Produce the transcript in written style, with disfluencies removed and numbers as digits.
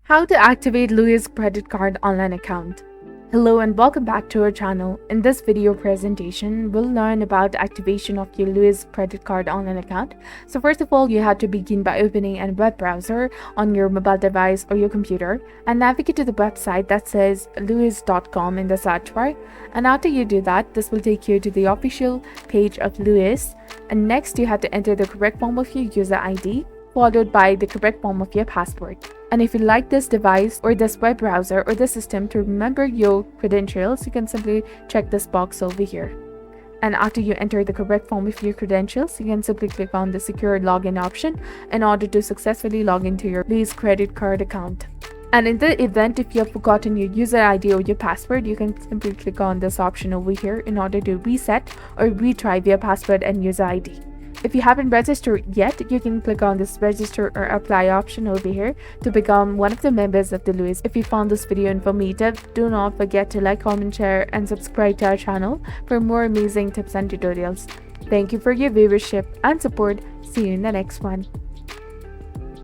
How to activate Lowe's credit card online account. Hello and welcome back to our channel. In this video presentation, we'll learn about activation of your Lowe's credit card online account. So first of all, you have to begin by opening a web browser on your mobile device or your computer and navigate to the website that says lewis.com in the search bar. And after you do that, this will take you to the official page of Lowe's. And next, you have to enter the correct form of your user ID, followed by the correct form of your password. And if you like this device or this web browser or the system to remember your credentials, you can simply check this box over here. And after you enter the correct form of your credentials, you can simply click on the secure login option in order to successfully log into your Lowe's credit card account. And in the event if you have forgotten your user ID or your password, you can simply click on this option over here in order to reset or retry your password and user ID. If you haven't registered yet, you can click on this register or apply option over here to become one of the members of the Lowe's. If you found this video informative, do not forget to like, comment, share, and subscribe to our channel for more amazing tips and tutorials. Thank you for your viewership and support. See you in the next one.